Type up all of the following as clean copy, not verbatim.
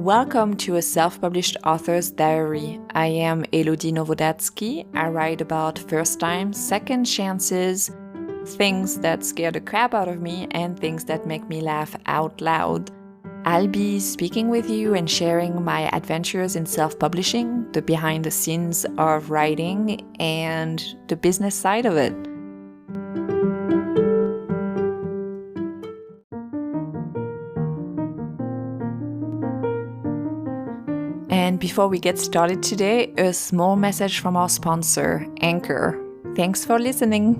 Welcome to a self-published author's diary. I am Elodie Novodatsky. I write about first times, second chances, things that scare the crap out of me, and things that make me laugh out loud. I'll be speaking with you and sharing my adventures in self-publishing, the behind the scenes of writing, and the business side of it. And before we get started today, a small message from our sponsor, Anchor. Thanks for listening.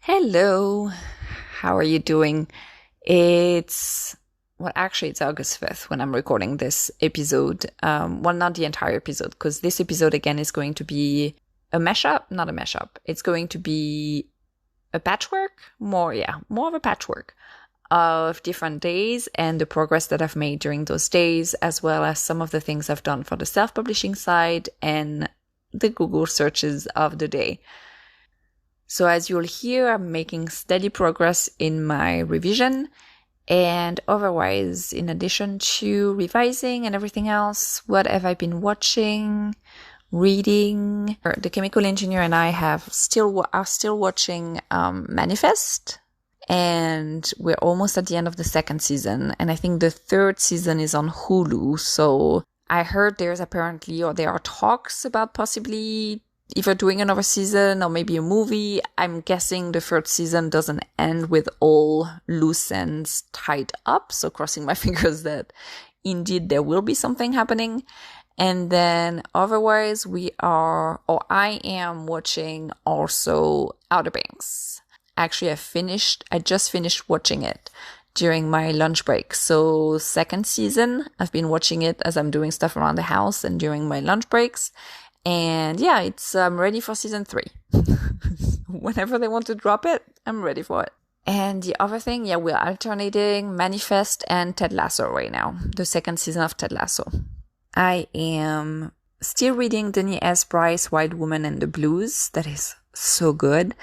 Hello, how are you doing? It's August 5th when I'm recording this episode. Not the entire episode, because this episode again is going to be a mashup, not a mashup. It's going to be a patchwork, more of a patchwork of different days and the progress that I've made during those days, as well as some of the things I've done for the self-publishing side and the Google searches of the day. So as you'll hear, I'm making steady progress in my revision, and otherwise, in addition to revising and everything else, what have I been watching, reading? The chemical engineer and I are still watching Manifest. And we're almost at the end of the second season. And I think the third season is on Hulu. So I heard there are talks about possibly either doing another season or maybe a movie. I'm guessing the third season doesn't end with all loose ends tied up. So crossing my fingers that indeed there will be something happening. And then otherwise I am watching also Outer Banks. Actually, I just finished watching it during my lunch break. So second season, I've been watching it as I'm doing stuff around the house and during my lunch breaks. And yeah, I'm ready for season 3. Whenever they want to drop it, I'm ready for it. And the other thing, we're alternating Manifest and Ted Lasso right now. The second season of Ted Lasso. I am still reading Denise S. Bryce, White Woman and the Blues. That is so good.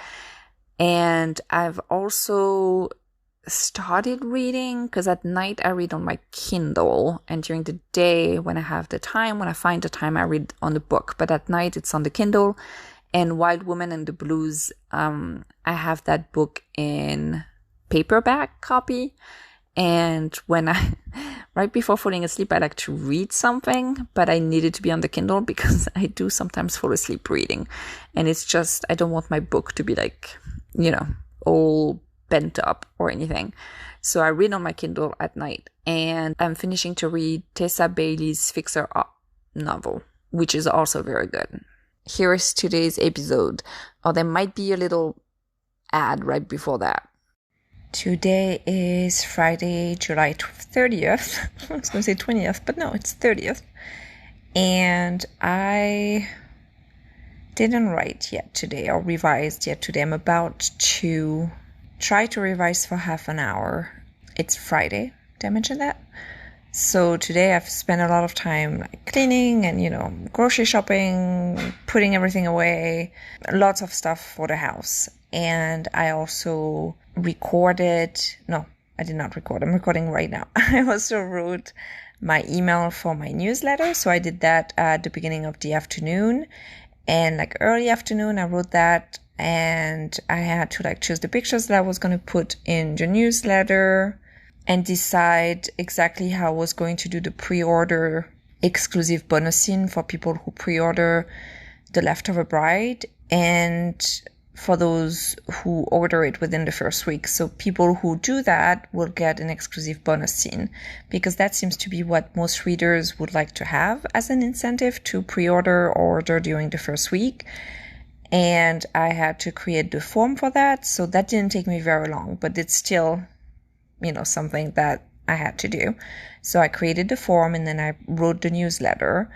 And I've also started reading, because at night I read on my Kindle, and during the day when I find the time, I read on the book. But at night it's on the Kindle. And Wild Woman and the Blues, I have that book in paperback copy. And right before falling asleep, I like to read something, but I need it to be on the Kindle because I do sometimes fall asleep reading. And it's just, I don't want my book to be all bent up or anything. So I read on my Kindle at night, and I'm finishing to read Tessa Bailey's Fixer Up novel, which is also very good. Here is today's episode, or there might be a little ad right before that. Today is Friday, July 30th. I was going to say 20th, but no, it's 30th. And I didn't write yet today or revised yet today. I'm about to try to revise for half an hour. It's Friday. Did I mention that? So today I've spent a lot of time cleaning and, grocery shopping, putting everything away, lots of stuff for the house. And I also I did not record. I'm recording right now. I also wrote my email for my newsletter. So I did that at the beginning of the afternoon. And early afternoon, I wrote that, and I had to choose the pictures that I was going to put in the newsletter and decide exactly how I was going to do the pre-order exclusive bonus scene for people who pre-order The Leftover Bride and for those who order it within the first week. So people who do that will get an exclusive bonus scene, because that seems to be what most readers would like to have as an incentive to pre-order or order during the first week. And I had to create the form for that. So that didn't take me very long, but it's still, something that I had to do. So I created the form, and then I wrote the newsletter.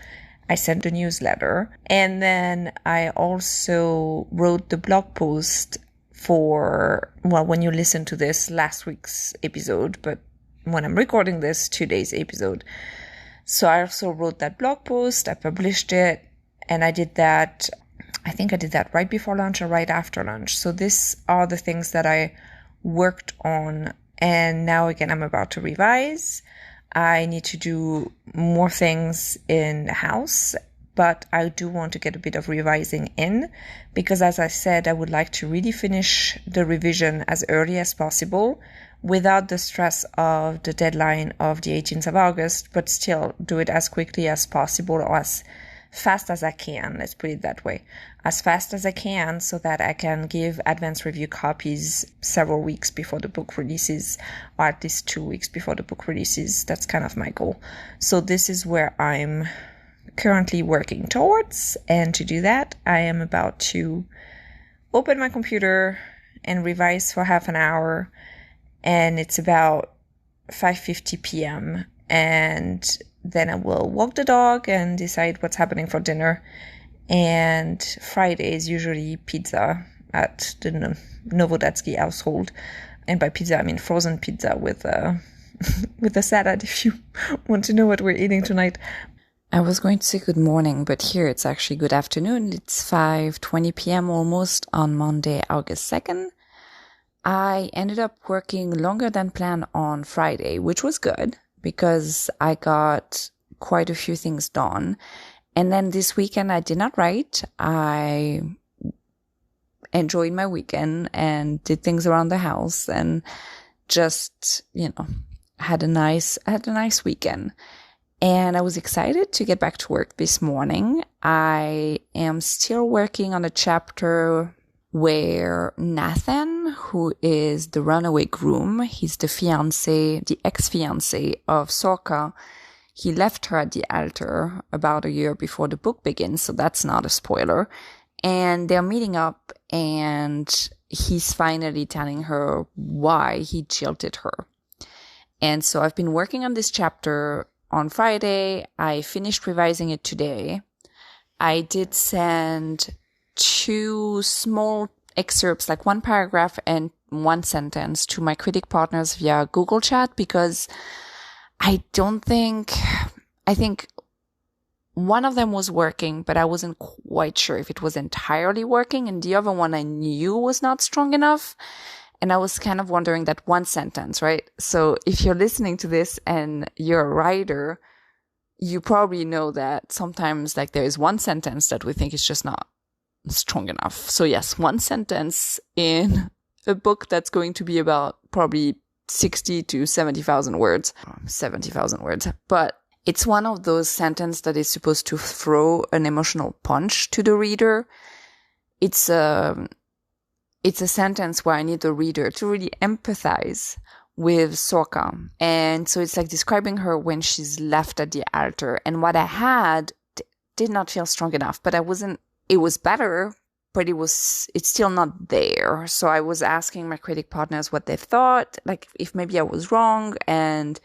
I sent the newsletter, and then I also wrote the blog post for, when you listen to this, last week's episode, but when I'm recording this, today's episode. So I also wrote that blog post, I published it, and I did that right before lunch or right after lunch. So these are the things that I worked on And now again, I'm about to revise. I need to do more things in the house, but I do want to get a bit of revising in because, as I said, I would like to really finish the revision as early as possible without the stress of the deadline of the 18th of August, but still do it as quickly as possible or as fast as I can. Let's put it that way. As fast as I can so that I can give advance review copies several weeks before the book releases, or at least 2 weeks before the book releases. That's kind of my goal. So this is where I'm currently working towards. And to do that, I am about to open my computer and revise for half an hour. And it's about 5:50 p.m. And then I will walk the dog and decide what's happening for dinner. And Friday is usually pizza at the Novodatsky household. And by pizza, I mean frozen pizza with a salad, if you want to know what we're eating tonight. I was going to say good morning, but here it's actually good afternoon. It's 5:20 p.m. almost on Monday, August 2nd. I ended up working longer than planned on Friday, which was good because I got quite a few things done. And then this weekend I did not write. I enjoyed my weekend and did things around the house and just, had a nice weekend. And I was excited to get back to work this morning. I am still working on a chapter where Nathan, who is the runaway groom, he's the ex-fiancé of Sorka, he left her at the altar about a year before the book begins, so that's not a spoiler. And they're meeting up, and he's finally telling her why he jilted her. And so I've been working on this chapter on Friday. I finished revising it today. I did send 2 small excerpts, like 1 paragraph and 1 sentence, to my critic partners via Google Chat because I think one of them was working, but I wasn't quite sure if it was entirely working, and the other one I knew was not strong enough. And I was kind of wondering that 1 sentence, right? So if you're listening to this and you're a writer, you probably know that sometimes like there is 1 sentence that we think is just not strong enough. So yes, 1 sentence in a book that's going to be about probably 60 to 70,000 words, 70,000 words. But it's one of those sentences that is supposed to throw an emotional punch to the reader. It's a sentence where I need the reader to really empathize with Sorka. And so it's like describing her when she's left at the altar. And what I had did not feel strong enough, but it was better, but it's still not there. So I was asking my critic partners what they thought, like if maybe I was wrong. And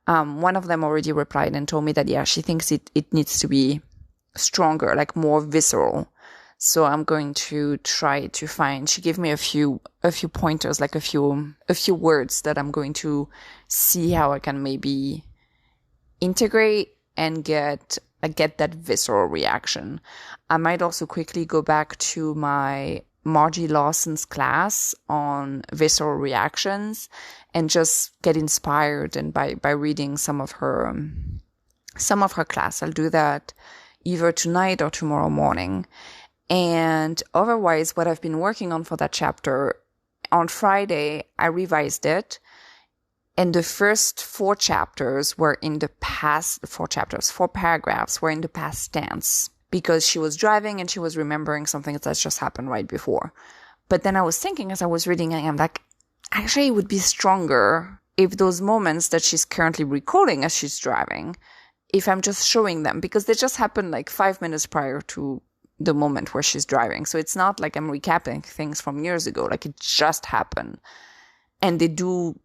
one of them already replied and told me that, yeah, she thinks it needs to be stronger, like more visceral. So I'm going to try to find, she gave me a few pointers, like a few words that I'm going to see how I can maybe integrate and get that visceral reaction. I might also quickly go back to my Margie Lawson's class on visceral reactions and just get inspired and by reading some of her class. I'll do that either tonight or tomorrow morning. And otherwise, what I've been working on for that chapter, on Friday, I revised it. And the first 4 paragraphs were in the past tense because she was driving and she was remembering something that just happened right before. But then I was thinking as I was reading, I'm like, actually it would be stronger if those moments that she's currently recalling as she's driving, if I'm just showing them, because they just happened like 5 minutes prior to the moment where she's driving. So it's not like I'm recapping things from years ago, like it just happened. And they do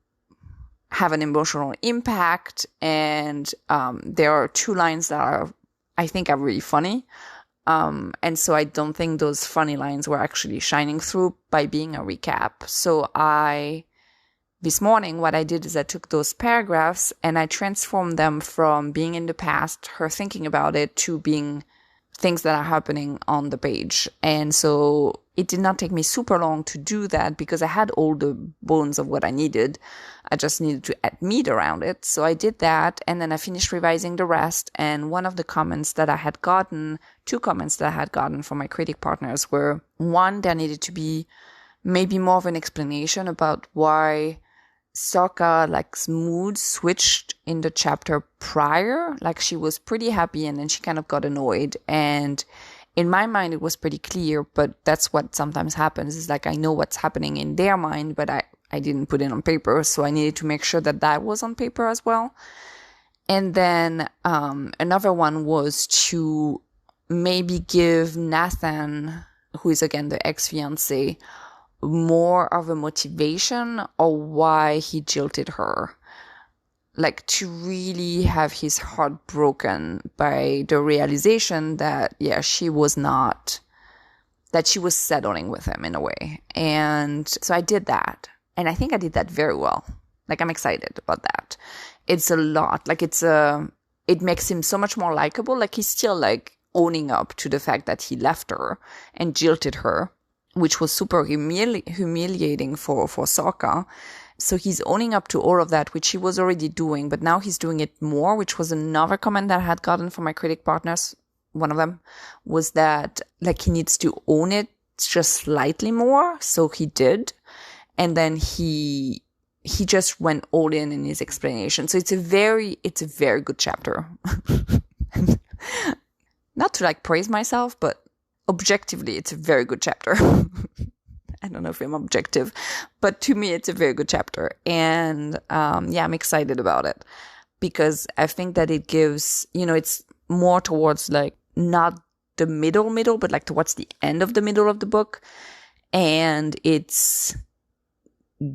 have an emotional impact. And there are 2 lines that I think are really funny. And so I don't think those funny lines were actually shining through by being a recap. So this morning, what I did is I took those paragraphs and I transformed them from being in the past, her thinking about it, to being things that are happening on the page. And so it did not take me super long to do that because I had all the bones of what I needed. I just needed to add meat around it. So I did that, and then I finished revising the rest. And one of the comments that I had gotten, 2 comments that I had gotten from my critic partners were, one, there needed to be maybe more of an explanation about why Sokka, like, mood switched in the chapter prior. Like, she was pretty happy and then she kind of got annoyed. And in my mind, it was pretty clear, but that's what sometimes happens, is like, I know what's happening in their mind, but I didn't put it on paper. So I needed to make sure that that was on paper as well. And then another one was to maybe give Nathan, who is again the ex-fiancé, more of a motivation or why he jilted her. Like, to really have his heart broken by the realization that, yeah, she was settling with him in a way. And so I did that. And I think I did that very well. Like, I'm excited about that. It's a lot. Like, it makes him so much more likable. Like, he's still, like, owning up to the fact that he left her and jilted her, which was super humiliating for Sokka. So he's owning up to all of that, which he was already doing, but now he's doing it more, which was another comment that I had gotten from my critic partners. One of them was that, like, he needs to own it just slightly more. So he did. And then he just went all in his explanation. So it's a very good chapter. Not to, like, praise myself, but objectively, it's a very good chapter. I don't know if I'm objective, but to me, it's a very good chapter. And yeah, I'm excited about it because I think that it gives, it's more towards, like, not the middle, but like towards the end of the middle of the book. And it's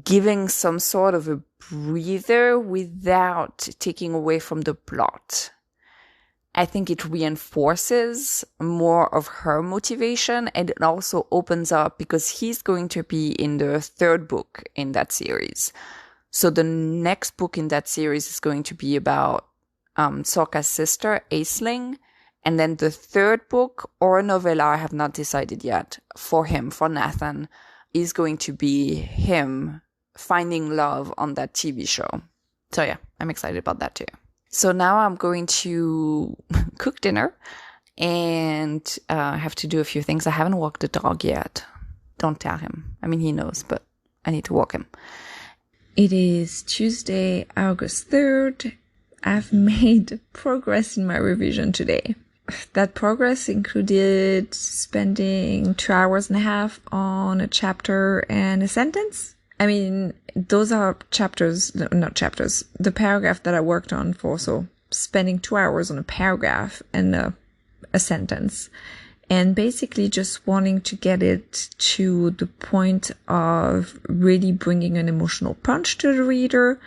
giving some sort of a breather without taking away from the plot. I think it reinforces more of her motivation, and it also opens up because he's going to be in the 3rd book in that series. So the next book in that series is going to be about Sokka's sister, Aisling. And then the 3rd book, or a novella, I have not decided yet, for Nathan, is going to be him finding love on that TV show. So yeah, I'm excited about that too. So now I'm going to cook dinner and have to do a few things. I haven't walked the dog yet. Don't tell him. I mean, he knows, but I need to walk him. It is Tuesday, August 3rd. I've made progress in my revision today. That progress included spending 2.5 hours on a chapter and a sentence. I mean, those are the paragraph that I worked on for, so spending 2 hours on a paragraph and a sentence, and basically just wanting to get it to the point of really bringing an emotional punch to the reader.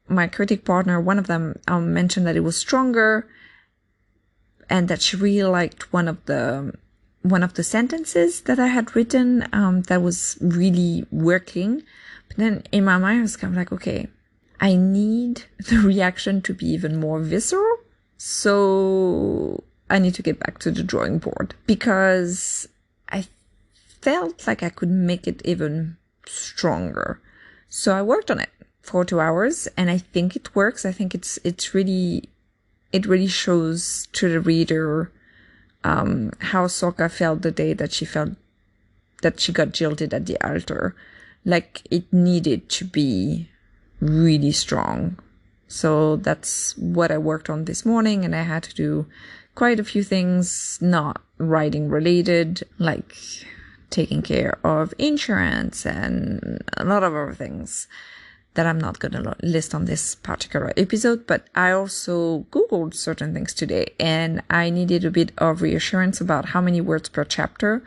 My critic partner, one of them, mentioned that it was stronger and that she really liked one of the sentences that I had written, that was really working. But then in my mind, I was kind of like, okay, I need the reaction to be even more visceral. So I need to get back to the drawing board because I felt like I could make it even stronger. So I worked on it for 2 hours and I think it works. I think it really shows to the reader how Sokka felt the day that she got jilted at the altar. Like, it needed to be really strong. So that's what I worked on this morning, and I had to do quite a few things not writing related, like taking care of insurance and a lot of other things that I'm not going to list on this particular episode. But I also Googled certain things today, and I needed a bit of reassurance about how many words per chapter.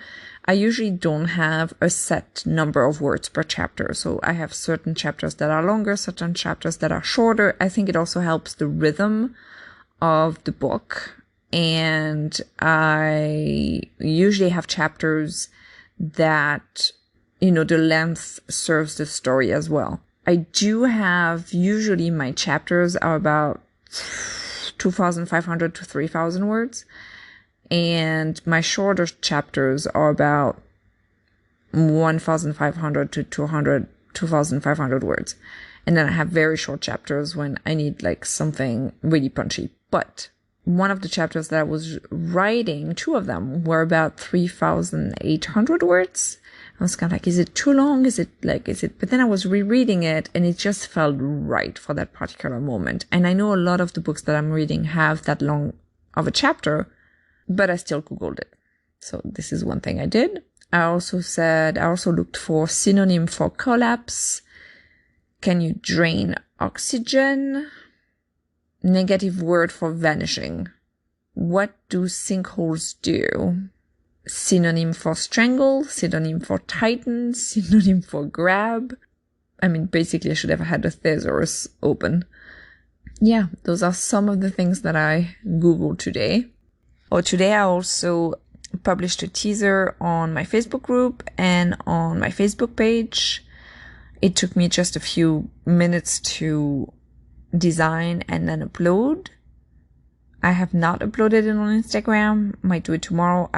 I usually don't have a set number of words per chapter. So I have certain chapters that are longer, certain chapters that are shorter. I think it also helps the rhythm of the book. And I usually have chapters that, the length serves the story as well. I do have, usually my chapters are about 2,500 to 3,000 words. And my shorter chapters are about 1,500 to 2,500 words. And then I have very short chapters when I need like something really punchy. But one of the chapters that I was writing, 2 of them were about 3,800 words. I was kind of like, is it too long? But then I was rereading it and it just felt right for that particular moment. And I know a lot of the books that I'm reading have that long of a chapter, but I still Googled it. So this is one thing I did. I also looked for synonym for collapse. Can you drain oxygen? Negative word for vanishing. What do sinkholes do? Synonym for strangle, synonym for tighten, synonym for grab. I mean, basically I should have had a thesaurus open. Yeah, those are some of the things that I Googled today. Today I also published a teaser on my Facebook group and on my Facebook page. It took me just a few minutes to design and then upload. I have not uploaded it on Instagram. Might do it tomorrow.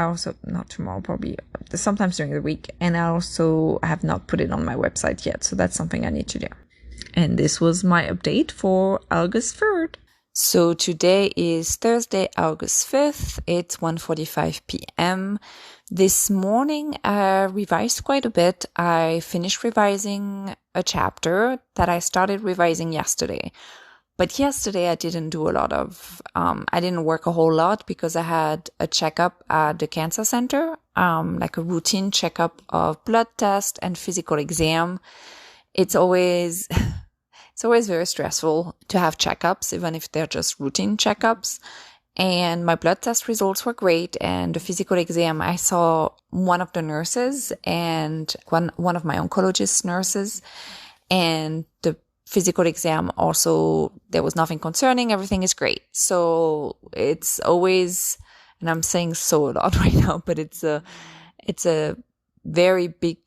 Not tomorrow, probably sometimes during the week. And I also have not put it on my website yet. So that's something I need to do. And this was my update for August 3rd. So today is Thursday, August 5th. It's 1:45 p.m. This morning, I revised quite a bit. I finished revising a chapter that I started revising yesterday. But yesterday, I didn't do a lot of, I didn't work a whole lot because I had a checkup at the cancer center, like a routine checkup of blood test and physical exam. It's always very stressful to have checkups, even if they're just routine checkups. And my blood test results were great. And the physical exam, I saw one of the nurses and one of my oncologist nurses. And the physical exam also, there was nothing concerning. Everything is great. So it's always, and I'm saying so a lot right now, but it's a very big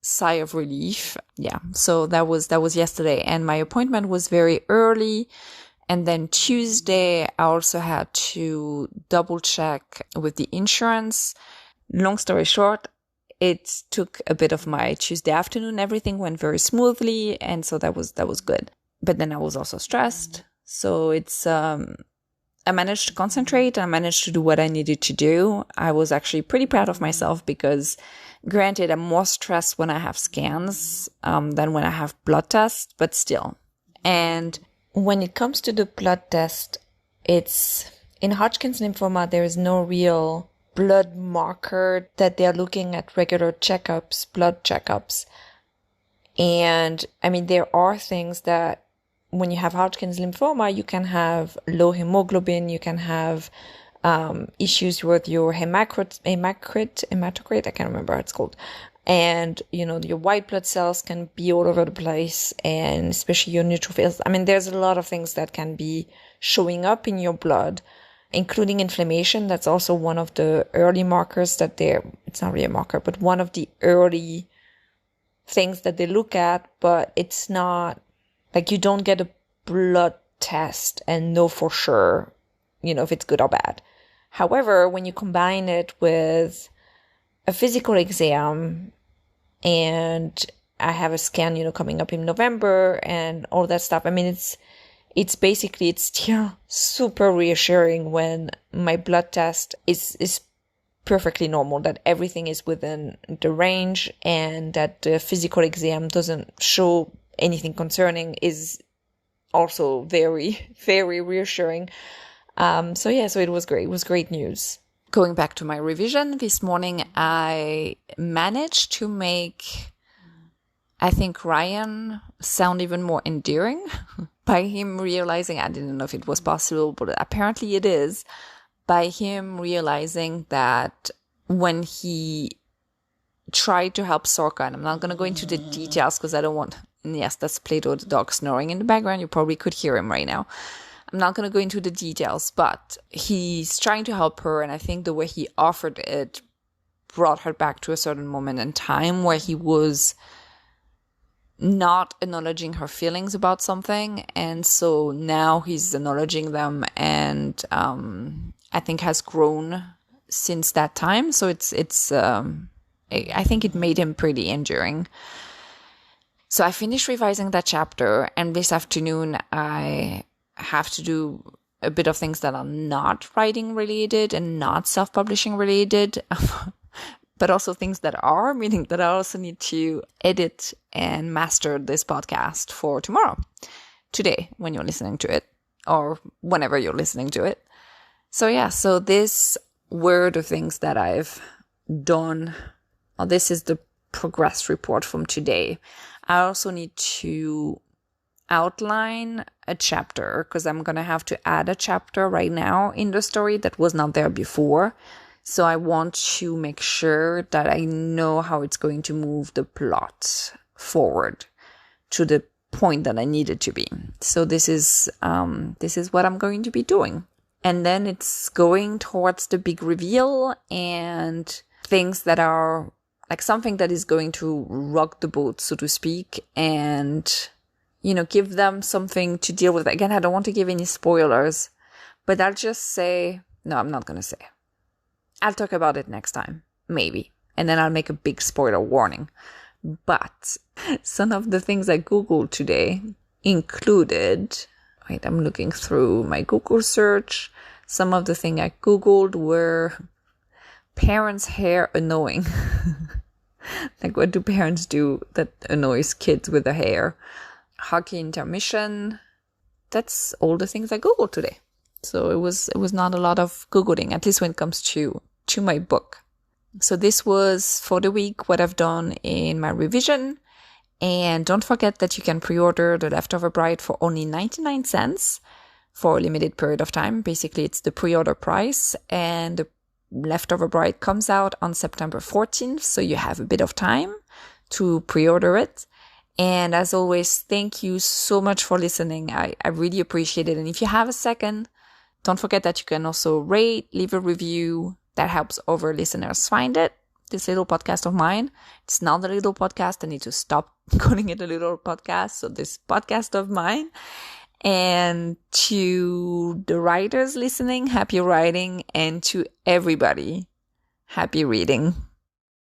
sigh of relief. Yeah. So that was yesterday. And my appointment was very early. And then Tuesday, I also had to double check with the insurance. Long story short, it took a bit of my Tuesday afternoon. Everything went very smoothly. And so that was good. But then I was also stressed. So it's, I managed to concentrate. I managed to do what I needed to do. I was actually pretty proud of myself because granted, I'm more stressed when I have scans, than when I have blood tests, but still. And when it comes to the blood test, it's in Hodgkin's lymphoma, there is no real blood marker that they're looking at regular checkups, blood checkups. And I mean, there are things that when you have Hodgkin's lymphoma, you can have low hemoglobin, you can have issues with your hematocrit, I can't remember how it's called. And, your white blood cells can be all over the place, and especially your neutrophils. I mean, there's a lot of things that can be showing up in your blood, including inflammation. That's also one of the early markers it's not really a marker, but one of the early things that they look at, but it's not like you don't get a blood test and know for sure, if it's good or bad. However, when you combine it with a physical exam, and I have a scan, coming up in November and all that stuff. I mean, it's still super reassuring when my blood test is perfectly normal, that everything is within the range and that the physical exam doesn't show anything concerning is also very, very reassuring. So it was great. It was great news. Going back to my revision this morning, I managed to make, I think, Ryan sound even more endearing by him realizing, I didn't know if it was possible, but apparently it is, by him realizing that when he tried to help Sorka, and I'm not going to go into the details because I don't want, yes, that's Plato the dog snoring in the background. You probably could hear him right now. I'm not going to go into the details, but he's trying to help her. And I think the way he offered it brought her back to a certain moment in time where he was not acknowledging her feelings about something. And so now he's acknowledging them and I think has grown since that time. So I think it made him pretty enduring. So I finished revising that chapter, and this afternoon I have to do a bit of things that are not writing related and not self-publishing related, but also things that are, meaning that I also need to edit and master this podcast for tomorrow, today, when you're listening to it, or whenever you're listening to it. So this were the things that I've done. This is the progress report from today. I also need to outline a chapter, because I'm going to have to add a chapter right now in the story that was not there before. So I want to make sure that I know how it's going to move the plot forward to the point that I need it to be. So this is what I'm going to be doing. And then it's going towards the big reveal and things that are like something that is going to rock the boat, so to speak, and, give them something to deal with. Again, I don't want to give any spoilers, but I'll just say, no, I'm not going to say. I'll talk about it next time, maybe. And then I'll make a big spoiler warning. But some of the things I Googled today included, wait, I'm looking through my Google search. Some of the things I Googled were parents' hair annoying. Like, what do parents do that annoys kids with their hair? Hockey intermission. That's all the things I Googled today. So it was not a lot of Googling, at least when it comes to my book. So this was for the week what I've done in my revision. And don't forget that you can pre-order The Leftover Bride for only 99 cents for a limited period of time. Basically, it's the pre-order price, and the Leftover Bride comes out on September 14th, so you have a bit of time to pre-order it. And as always, thank you so much for listening. I really appreciate it. And if you have a second, don't forget that you can also rate, leave a review. That helps other listeners find it. This little podcast of mine, it's not a little podcast. I need to stop calling it a little podcast. So this podcast of mine. And to the writers listening, happy writing. And to everybody, happy reading.